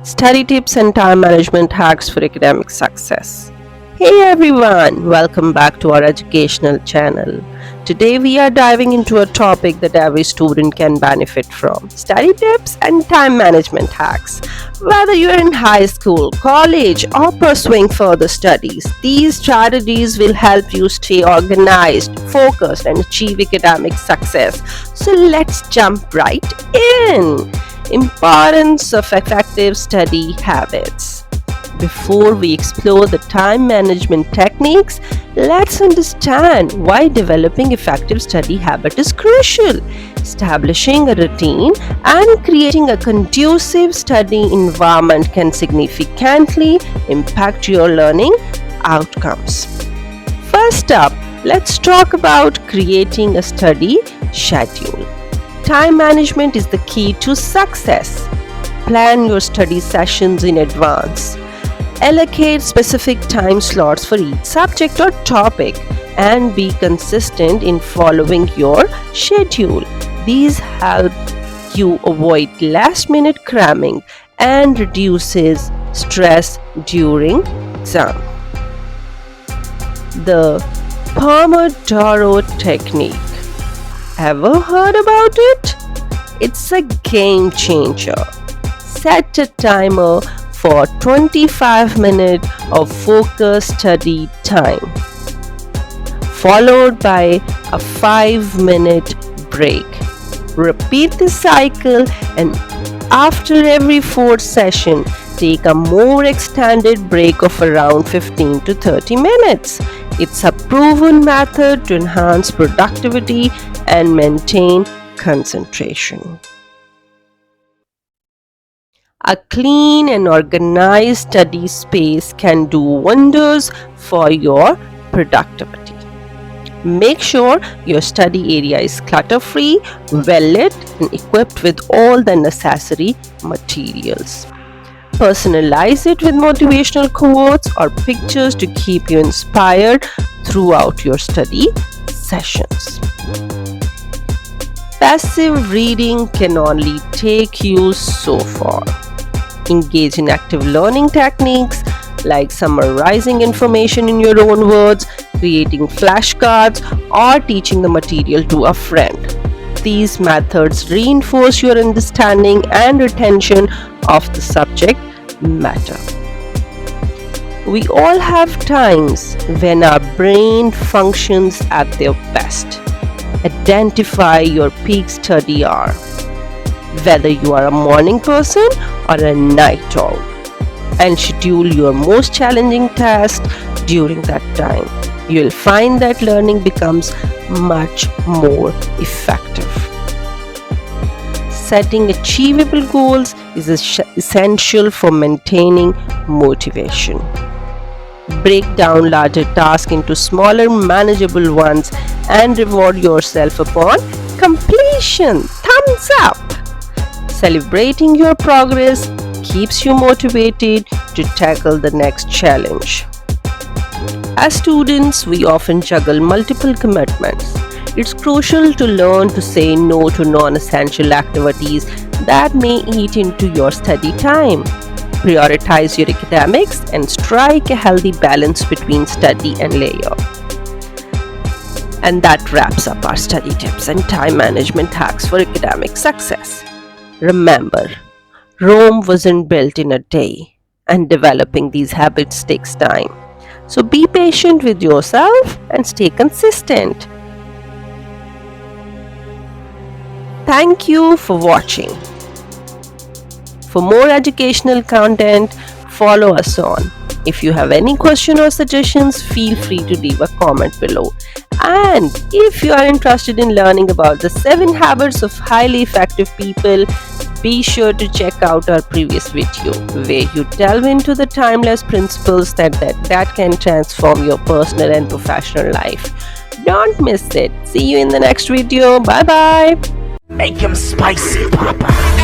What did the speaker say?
Study tips and time management hacks for academic success. Hey everyone, welcome back to our educational channel. Today we are diving into a topic that every student can benefit from: study tips and time management hacks. Whether you're in high school, college, or pursuing further studies, these strategies will help you stay organized, focused, and achieve academic success. So let's jump right in. Importance of effective study habits. Before we explore the time management techniques, let's understand why developing effective study habit is crucial. Establishing a routine and creating a conducive study environment can significantly impact your learning outcomes. First up, let's talk about creating a study schedule. Time management is the key to success. Plan your study sessions in advance. Allocate specific time slots for each subject or topic and be consistent in following your schedule. These help you avoid last-minute cramming and reduces stress during exam. The Pomodoro technique. Ever heard about it? It's a game changer. Set a timer for 25 minutes of focused study time, followed by a 5-minute break. Repeat the cycle, and after every fourth session, take a more extended break of around 15 to 30 minutes. It's a proven method to enhance productivity and maintain concentration. A clean and organized study space can do wonders for your productivity. Make sure your study area is clutter-free, well-lit, and equipped with all the necessary materials. Personalize it with motivational quotes or pictures to keep you inspired throughout your study sessions. Passive reading can only take you so far. Engage in active learning techniques like summarizing information in your own words, creating flashcards, or teaching the material to a friend. These methods reinforce your understanding and retention of the subject matter. We all have times when our brain functions at their best. Identify your peak study hour. Whether you are a morning person or a night owl, and schedule your most challenging tasks during that time. You'll find that learning becomes much more effective. Setting achievable goals is essential for maintaining motivation. Break down larger tasks into smaller, manageable ones and reward yourself upon completion. Thumbs up! Celebrating your progress keeps you motivated to tackle the next challenge. As students, we often juggle multiple commitments. It's crucial to learn to say no to non-essential activities that may eat into your study time. Prioritize your academics and strike a healthy balance between study and leisure. And that wraps up our study tips and time management hacks for academic success. Remember, Rome wasn't built in a day, and developing these habits takes time. So be patient with yourself and stay consistent. Thank you for watching. For more educational content, follow us on. If you have any question or suggestions, feel free to leave a comment below. And if you are interested in learning about the 7 habits of highly effective people, be sure to check out our previous video where you delve into the timeless principles that can transform your personal and professional life. Don't miss it. See you in the next video. Bye bye. Make 'em spicy, Papa.